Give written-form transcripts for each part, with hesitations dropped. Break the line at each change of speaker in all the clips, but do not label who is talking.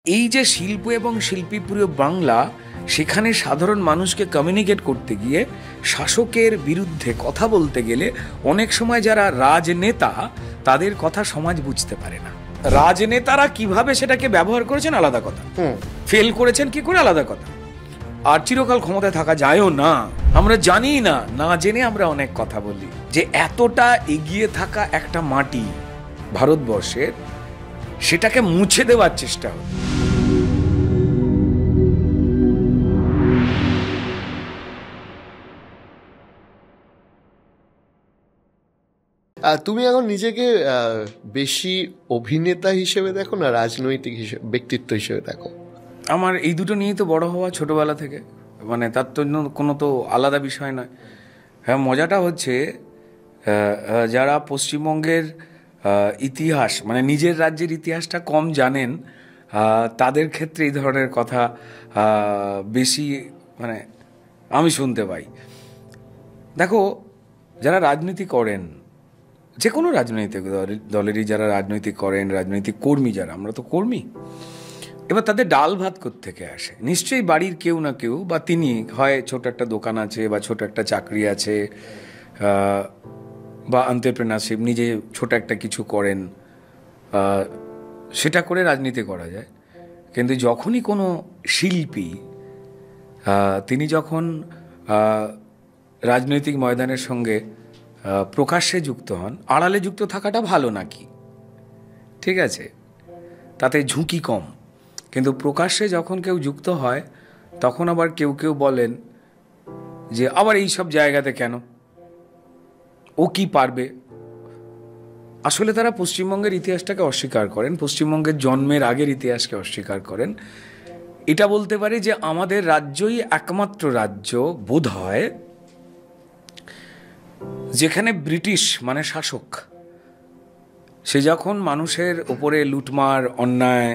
এই যে শিল্প এবং শিল্পীপ্রিয় বাংলা, সেখানে সাধারণ মানুষকে কমিউনিকেট করতে গিয়ে শাসকের বিরুদ্ধে কথা বলতে গেলে অনেক সময় যারা রাজনেতা তাদের কথা সমাজ বুঝতে পারে না। রাজনেতারা কিভাবে সেটাকে ব্যবহার করেছেন আলাদা কথা, ফেল করেছেন কি করে আলাদা কথা, আর চিরকাল ক্ষমতায় থাকা যায়ও না। আমরা জানি না, না জেনে আমরা অনেক কথা বলি যে এতটা এগিয়ে থাকা একটা মাটি ভারতবর্ষের, সেটাকে মুছে দেওয়ার চেষ্টা হয়।
তুমি এখন নিজেকে বেশি অভিনেতা হিসেবে দেখো না রাজনৈতিক ব্যক্তিত্ব হিসেবে দেখো?
আমার এই দুটো নিয়েই তো বড় হওয়া ছোটবেলা থেকে, মানে তার জন্য কোনো তো আলাদা বিষয় নয়। হ্যাঁ, মজাটা হচ্ছে যারা পশ্চিমবঙ্গের ইতিহাস, মানে নিজের রাজ্যের ইতিহাসটা কম জানেন, তাদের ক্ষেত্রে এই ধরনের কথা বেশি মানে আমি শুনতে পাই। দেখো, যারা রাজনীতি করেন, যে কোনো রাজনৈতিক দলেরই যারা রাজনৈতিক করেন, রাজনৈতিক কর্মী যারা, আমরা তো কর্মী, এবার তাদের ডাল ভাত কোত্থেকে আসে? নিশ্চয়ই বাড়ির কেউ না কেউ, বা তিনি হয় ছোট একটা দোকান আছে, বা ছোট একটা চাকরি আছে, বা এন্টারপ্রেনারশিপ, নিজে ছোট একটা কিছু করেন, সেটা করে রাজনীতি করা যায়। কিন্তু যখনই কোনো শিল্পী তিনি যখন রাজনৈতিক ময়দানের সঙ্গে প্রকাশ্যে যুক্ত হন, আড়ালে যুক্ত থাকাটা ভালো নাকি, ঠিক আছে, তাতে ঝুঁকি কম। কিন্তু প্রকাশ্যে যখন কেউ যুক্ত হয়, তখন আবার কেউ কেউ বলেন যে আবার এই সব জায়গাতে কেন, ও কি পারবে। আসলে তারা পশ্চিমবঙ্গের ইতিহাসটাকে অস্বীকার করেন, পশ্চিমবঙ্গের জন্মের আগের ইতিহাসকে অস্বীকার করেন। এটা বলতে পারি যে আমাদের রাজ্যই একমাত্র রাজ্য বোধ হয় যেখানে ব্রিটিশ মানে শাসক, সে যখন মানুষের উপরে লুটমার, অন্যায়,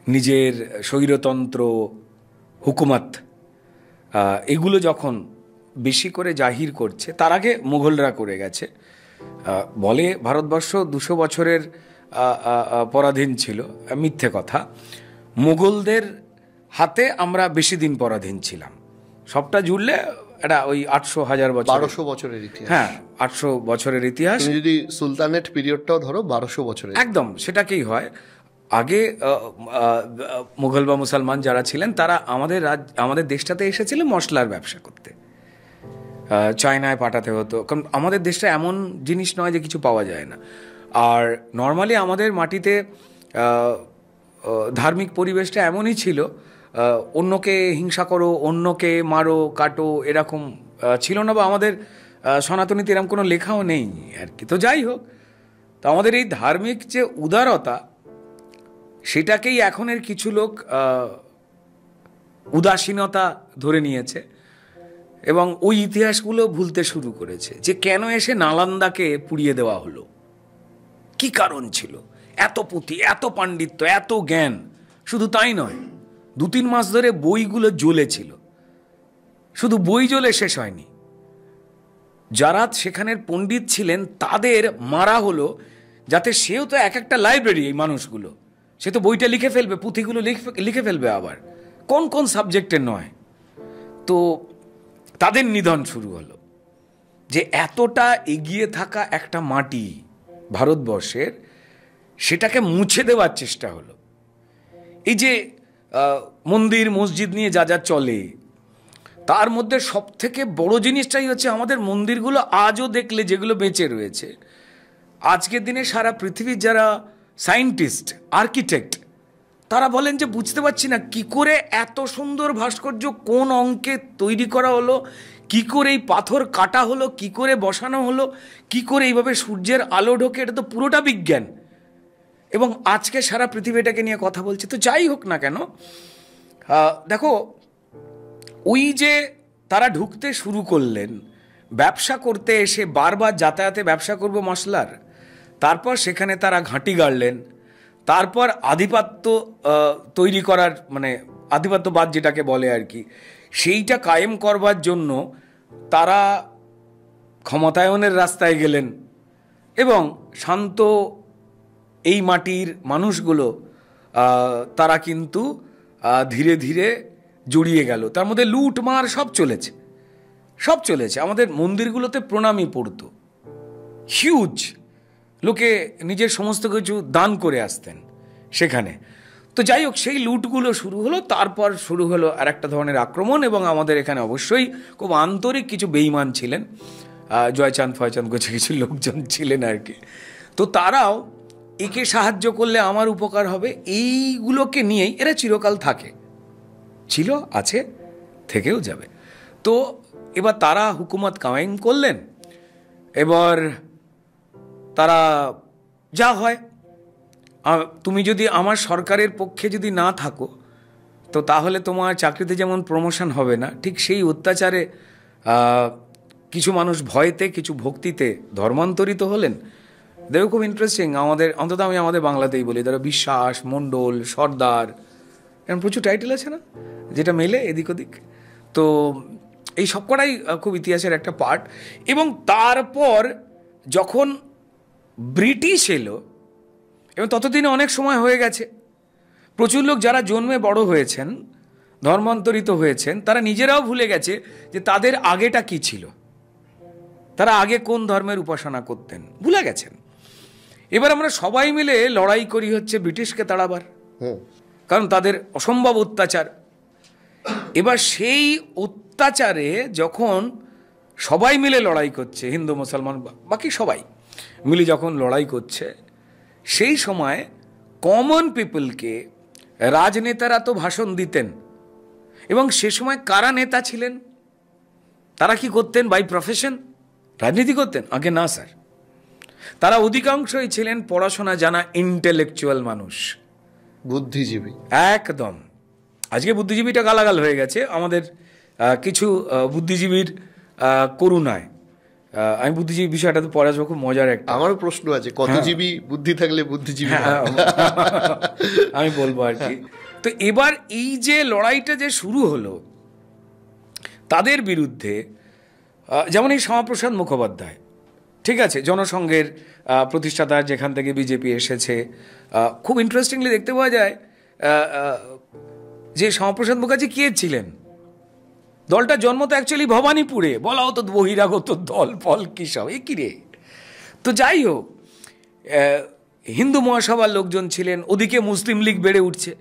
নিজের স্বৈরতন্ত্র, হুকুমত, এগুলো যখন বেশি করে জাহির করছে, তার আগে মুঘলরা করে গেছে। বলে ভারতবর্ষ 200 বছরের পরাধীন ছিল, মিথ্যে কথা। মুঘলদের হাতে আমরা বেশি দিন পরাধীন ছিলাম, সবটা জুড়লে এটা ওই 800-1000 বছর,
1200 বছরের ইতিহাস।
হ্যাঁ, 800 বছরের ইতিহাস।
যদি সুলতানেট পিরিয়ডটাও ধরো 1200 বছরের,
একদম সেটাকেই হয়। আগে মুঘল বা মুসলমান যারা ছিলেন, তারা আমাদের দেশটাতে এসেছিলেন মশলার ব্যবসা করতে, চায়নায় পাঠাতে হতো, কারণ আমাদের দেশটা এমন জিনিস নয় যে কিছু পাওয়া যায় না। আর নর্মালি আমাদের মাটিতে ধার্মিক পরিবেশটা এমনই ছিল, অন্যকে হিংসা করো, অন্যকে মারো, কাটো, এরকম ছিল না, বা আমাদের সনাতনীতে এরকম কোনো লেখাও নেই আর কি। তো যাই হোক, তো আমাদের এই ধার্মিক যে উদারতা, সেটাকেই এখনের কিছু লোক উদাসীনতা ধরে নিয়েছে এবং ওই ইতিহাসগুলো ভুলতে শুরু করেছে। যে কেন এসে নালন্দাকে পুড়িয়ে দেওয়া হলো, কি কারণ ছিল, এত পুঁথি, এত পাণ্ডিত্য, এত জ্ঞান। শুধু তাই নয়, 2-3 মাস ধরে বইগুলো জ্বলেছিল, শুধু বই জ্বলে শেষ হয়নি। যারা সেখানের পণ্ডিত ছিলেন তাদের মারা হলো, যাতে সেও তো এক একটা লাইব্রেরি, এই মানুষগুলো, সে তো বইটা লিখে ফেলবে, পুঁথিগুলো লিখে ফেলবে, আবার কোন কোন সাবজেক্টের নয়। তো তাদের নিধন শুরু হলো। যে এতটা এগিয়ে থাকা একটা মাটি ভারতবর্ষের, সেটাকে মুছে দেওয়ার চেষ্টা হলো। এই যে মন্দির মসজিদ নিয়ে যা যা চলে, তার মধ্যে সব থেকে বড় জিনিসটাই হচ্ছে আমাদের মন্দিরগুলো আজও দেখলে যেগুলো বেঁচে রয়েছে, আজকের দিনে সারা পৃথিবীর যারা সায়েন্টিস্ট, আর্কিটেক্ট, তারা বলেন যে বুঝতে পারছি না কি করে এত সুন্দর ভাস্কর্য কোন অঙ্কে তৈরি করা হলো, কি করে এই পাথর কাটা হলো, কি করে বসানো হলো, কি করে এইভাবে সূর্যের আলো ঢোকে, এটা তো পুরোটা বিজ্ঞান। এবং আজকে সারা পৃথিবী এটাকে নিয়ে কথা বলছে। তো যাই হোক না কেন, দেখো, ওই যে তারা ঢুকতে শুরু করলেন, ব্যবসা করতে এসে বারবার যাতায়াতে ব্যবসা করব মশলার, তারপর সেখানে তারা ঘাঁটি গাড়লেন, তারপর আধিপত্য তৈরি করার, মানে আধিপত্যবাদ যেটাকে বলে আর কি, সেইটা কায়েম করবার জন্য তারা ক্ষমতায়নের রাস্তায় গেলেন। এবং শান্ত এই মাটির মানুষগুলো তারা কিন্তু ধীরে ধীরে জড়িয়ে গেল। তার মধ্যে লুটমার সব চলেছে। আমাদের মন্দিরগুলোতে প্রণামী পড়তো, হিউজ, লোকে নিজের সমস্ত কিছু দান করে আসতেন সেখানে। তো যাই হোক, সেই লুটগুলো শুরু হলো, তারপর শুরু হলো আর একটা ধরনের আক্রমণ। এবং আমাদের এখানে অবশ্যই খুব আন্তরিক কিছু বেঈমান ছিলেন, জয়চাঁদ ফয়চাঁদ কিছু লোকজন ছিলেন আর কি। তো তারাও একে সাহায্য করলে আমার উপকার হবে, এইগুলোকে নিয়েই এরা চিরকাল ছিল, আছে, থেকেও যাবে। তো এবার তারা হুকুমত কায়েম করলেন। এবার তারা যা হয়, তুমি যদি আমার সরকারের পক্ষে যদি না থাকো, তো তাহলে তোমার চাকরিতে যেমন প্রমোশন হবে না, ঠিক সেই অত্যাচারে কিছু মানুষ ভয়তে, কিছু ভক্তিতে ধর্মান্তরিত হলেন। দেখো, খুব ইন্টারেস্টিং। অন্তত আমি আমাদের বাংলাতেই বলি, ধরো বিশ্বাস, মণ্ডল, সর্দার, এরকম প্রচুর টাইটেল আছে না, যেটা মেলে এদিক ওদিক। তো এই সবকটাই খুব ইতিহাসের একটা পার্ট। এবং তারপর যখন ব্রিটিশ এলো, এবং ততদিনে অনেক সময় হয়ে গেছে, প্রচুর লোক যারা জন্মে বড় হয়েছেন, ধর্মান্তরিত হয়েছেন, তারা নিজেরাও ভুলে গেছে যে তাদের আগেটা কি ছিল, তারা আগে কোন ধর্মের উপাসনা করতেন, ভুলে গেছেন। এবার আমরা সবাই মিলে লড়াই করি হচ্ছে ব্রিটিশকে তাড়াবার, কারণ তাদের অসম্ভব অত্যাচার। এবার সেই অত্যাচারে যখন সবাই মিলে লড়াই করছে, হিন্দু মুসলমান বাকি সবাই মিলে যখন লড়াই করছে, সেই সময় কমন পিপলকে রাজনেতারা তো ভাষণ দিতেন। এবং সে সময় কারা নেতা ছিলেন, তারা কি করতেন? বাই প্রফেশন রাজনীতি করতেন? আগে না স্যার, তারা অধিকাংশই ছিলেন পড়াশোনা জানা ইন্টেলেকচুয়াল মানুষ,
বুদ্ধিজীবী।
একদম। আজকে বুদ্ধিজীবীটা গালাগাল হয়ে গেছে আমাদের কিছু বুদ্ধিজীবীর করুণায়। আমি বুদ্ধিজীবী বিষয়টা তো পড়ে আসবো, খুব মজার একটা।
আমারও প্রশ্ন আছে, কত জীবী বুদ্ধি থাকলে বুদ্ধিজীবী?
আমি বলবো আর কি। তো এবার এই যে লড়াইটা যে শুরু হলো তাদের বিরুদ্ধে, যেমন এই শ্যামাপ্রসাদ মুখোপাধ্যায়, ঠিক আছে, জনসংঘের প্রতিষ্ঠাতা, যেখান থেকে বিজেপি এসেছে। খুব ইন্টারেস্টিংলি দেখতে পাওয়া যায় যে শ্যামাপ্রসাদ মুখার্জি কে ছিলেন। দলটা জন্ম তো অ্যাকচুয়ালি ভবানীপুরে, বলা হতো বহিরাগত দল ফল কী সব, এ কী রে। তো যাই হোক, হিন্দু মহাসভার লোকজন ছিলেন, ওদিকে মুসলিম লীগ বেড়ে উঠছে।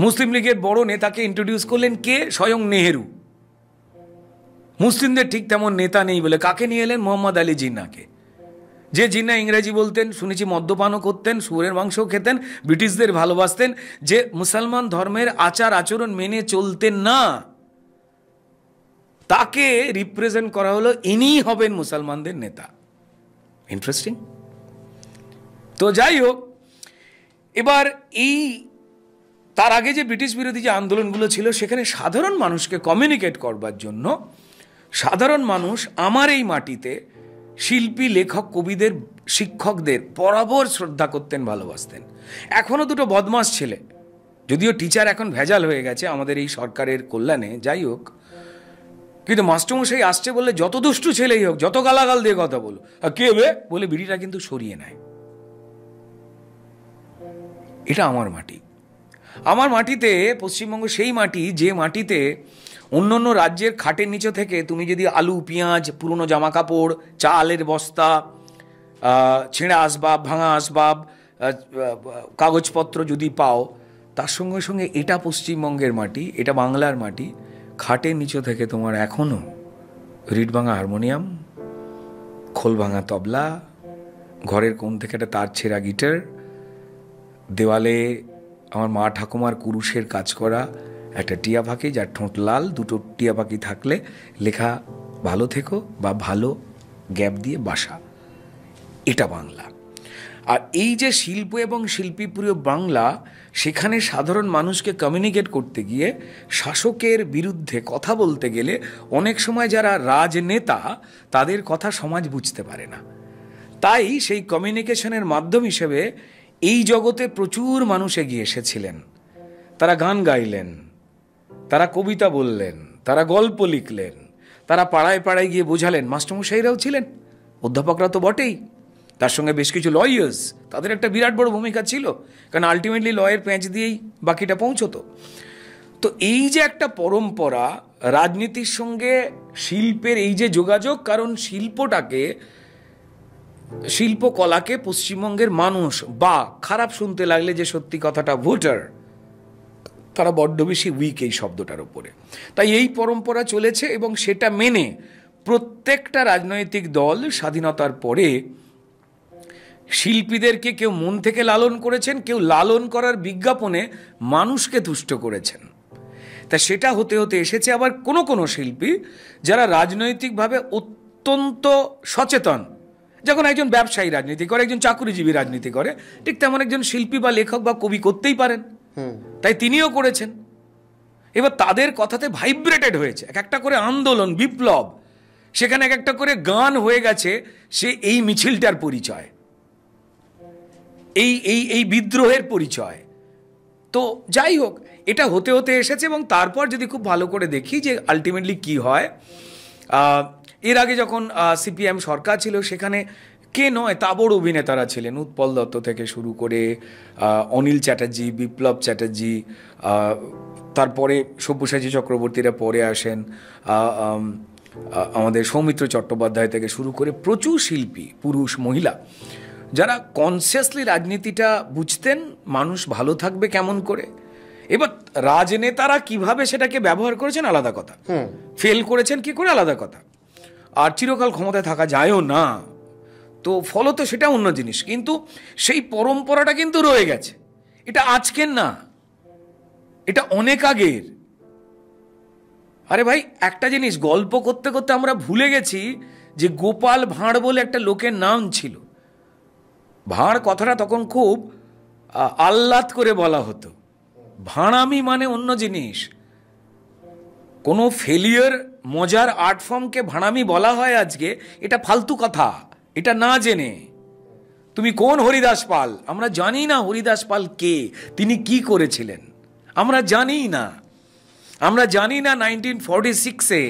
মুসলিম লীগের বড় নেতাকে ইন্ট্রোডিউস করলেন কে? স্বয়ং নেহেরু। মুসলিমদের ঠিক তেমন নেতা নেই বলে কাকে নিয়ে এলেন? মোহাম্মদ আলী জিন্নাকে, যে জিন্না ইংরেজি বলতেন, শুনেছি মদ্যপানও করতেন, শুয়োরের মাংসও খেতেন, ব্রিটিশদের ভালোবাসতেন, যে মুসলমান ধর্মের আচার আচরণ মেনে চলতেন না, তাকে রিপ্রেজেন্ট করা হলো, ইনিই হবেন মুসলমানদের নেতা। ইন্টারেস্টিং। তো যাই হোক, এবার এই তার আগে যে ব্রিটিশ বিরোধী যে আন্দোলনগুলো ছিল, সেখানে সাধারণ মানুষকে কমিউনিকেট করবার জন্য সাধারণ মানুষ আমার এই মাটিতে শিল্পী, লেখক, কবিদের, শিক্ষকদের বরাবর শ্রদ্ধা করতেন, ভালোবাসতেন। এখনও দুটো বদমাস ছেলে, যদিও টিচার এখন ভেজাল হয়ে গেছে আমাদের এই সরকারের কল্যাণে, যাই হোক, কিন্তু মাস্টারমশাই আসছে বললে যত দুষ্টু ছেলেই হোক, যত গালাগাল দিয়ে কথা বলো, কে হবে বলে বিড়িটা কিন্তু সরিয়ে নেয়। এটা আমার মাটি। আমার মাটিতে, পশ্চিমবঙ্গ সেই মাটি যে মাটিতে অন্য অন্য রাজ্যের খাটের নিচে থেকে তুমি যদি আলু, পেঁয়াজ, পুরনো জামা কাপড়, চালের বস্তা, ছেঁড়া আসবাব, ভাঙা আসবাব, কাগজপত্র যদি পাও, তার সঙ্গে সঙ্গে এটা পশ্চিমবঙ্গের মাটি, এটা বাংলার মাটি, খাটের নিচে থেকে তোমার এখনও রিড ভাঙা হারমোনিয়াম, খোল ভাঙা তবলা, ঘরের কোণ থেকে একটা তার ছেঁড়া গিটার, দেওয়ালে আমার মা ঠাকুমার কুরুশের কাজ করা একটা টিয়া পাখি, যার ঠোঁট লাল, দুটো টিয়া পাখি থাকলে লেখা ভালো থেকো বা ভালো গ্যাপ দিয়ে বাসা, এটা বাংলা। আর এই যে শিল্প এবং শিল্পীপ্রিয় বাংলা, সেখানে সাধারণ মানুষকে কমিউনিকেট করতে গিয়ে, শাসকের বিরুদ্ধে কথা বলতে গেলে অনেক সময় যারা রাজনেতা, তাদের কথা সমাজ বুঝতে পারে না। তাই সেই কমিউনিকেশনের মাধ্যম হিসেবে এই জগতে প্রচুর মানুষ এগিয়ে এসেছিলেন। তারা গান গাইলেন, তারা কবিতা বললেন, তারা গল্প লিখলেন, তারা পাড়ায় পাড়ায় গিয়ে বোঝালেন। মাস্টারমশাইরাও ছিলেন, অধ্যাপকরা তো বটেই, তার সঙ্গে বেশ কিছু লয়ার্স, তাদের একটা বিরাট বড় ভূমিকা ছিল, কারণ আলটিমেটলি লয়ের পেঁচ দিয়েই বাকিটা পৌঁছতো। তো এই যে একটা পরম্পরা, রাজনীতির সঙ্গে শিল্পের এই যে যোগাযোগ, কারণ শিল্পকলাকে পশ্চিমবঙ্গের মানুষ, বা খারাপ শুনতে লাগলে যে সত্যি কথাটা, ভোটার, তারা বড্ড বেশি উইক এই শব্দটার উপরে। তাই এই পরম্পরা চলেছে এবং সেটা মেনে প্রত্যেকটা রাজনৈতিক দল স্বাধীনতার পরে শিল্পীদেরকে কেউ মন থেকে লালন করেছেন, কেউ লালন করার বিজ্ঞাপনে মানুষকে তুষ্ট করেছেন। তা সেটা হতে হতে এসেছে আবার কোনো কোনো শিল্পী যারা রাজনৈতিকভাবে অত্যন্ত সচেতন, যখন একজন ব্যবসায়ী রাজনীতি করে, একজন চাকুরিজীবী রাজনীতি করে, ঠিক তেমন একজন শিল্পী বা লেখক বা কবি করতেই পারেন। তাই তিনিও করেছেন। এবার তাদের কথাতে ভাইব্রেটেড হয়েছে এক একটা করে আন্দোলন, বিপ্লব, সেখানে এক একটা করে গান হয়ে গেছে। সে এই মিছিলটার পরিচয়, এই বিদ্রোহের পরিচয়। তো যাই হোক, এটা হতে হতে এসেছে। এবং তারপর যদি খুব ভালো করে দেখি যে আলটিমেটলি কি হয়, এর আগে যখন সিপিএম সরকার ছিল, সেখানে কে নয় তাবড় অভিনেতারা ছিলেন, উৎপল দত্ত থেকে শুরু করে অনিল চ্যাটার্জি, বিপ্লব চ্যাটার্জি, তারপরে সব্যসাচী চক্রবর্তীরা পরে আসেন, আমাদের সৌমিত্র চট্টোপাধ্যায় থেকে শুরু করে প্রচুর শিল্পী, পুরুষ মহিলা, যারা কনসিয়াসলি রাজনীতিটা বুঝতেন, মানুষ ভালো থাকবে কেমন করে। এবার রাজনেতারা কিভাবে সেটাকে ব্যবহার করেছেন আলাদা কথা, ফেল করেছেন কি করে আলাদা কথা, আর চিরকাল ক্ষমতায় থাকা যায়ও না, তো ফলত সেটা অন্য জিনিস। কিন্তু সেই পরম্পরাটা কিন্তু রয়ে গেছে। এটা আজকের না, এটা অনেক আগের। আরে ভাই, একটা জিনিস গল্প করতে করতে আমরা ভুলে গেছি যে গোপাল ভাঁড় বলে একটা লোকের নাম ছিল। ভাঁড় কথাটা তখন খুব আহ্লাদ করে বলা হতো। ভাঁড়ামি মানে অন্য জিনিস। কোনো ফেলিয়ার, মজার আর্ট ফর্মকে ভাঁড়ামি বলা হয় আজকে, এটা ফালতু কথা। এটা না জেনে তুমি কোন হরিদাস পাল, আমরা জানি না হরিদাস পাল কে, তিনি কি করেছিলেন, আমরা জানি না। আমরা জানি না 1946-এ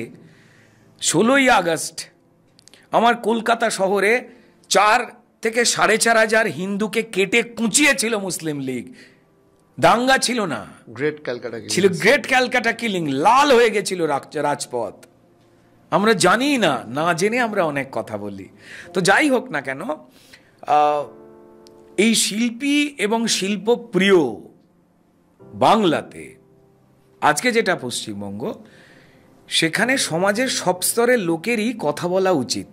16ই আগস্ট আমার কলকাতা শহরে 4 থেকে 4,500 হিন্দুকে কেটে কুঁচিয়েছিল মুসলিম লীগ। দাঙ্গা ছিল না,
গ্রেট ক্যালকাটা
ছিল গ্রেট ক্যালকাটা কিলিং। লাল হয়ে গেছিল রাজপথ। আমরা জানি না, না জেনে আমরা অনেক কথা বলি। তো যাই হোক না কেন, এই শিল্পী এবং শিল্পপ্রিয় বাংলাতে আজকে যেটা পশ্চিমবঙ্গ, সেখানে সমাজের সব স্তরের লোকেরই কথা বলা উচিত,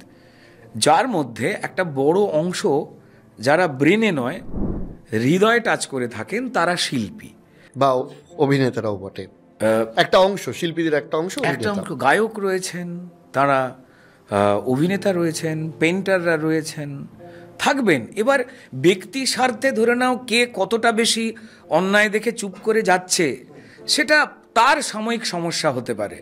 যার মধ্যে একটা বড় অংশ যারা ব্রেনে নয় হৃদয়ে টাচ করে থাকেন, তারা শিল্পী
বা অভিনেতারাও বটে। একটা অংশ, শিল্পীদের একটা অংশ,
গায়ক রয়েছেন, তারা অভিনেতা রয়েছেন, পেন্টাররা রয়েছেন, থাকবেন। এবার ব্যক্তি স্বার্থে ধরে নাও কে কতটা বেশি অন্যায় দেখে চুপ করে যাচ্ছে, সেটা তার সাময়িক সমস্যা হতে পারে।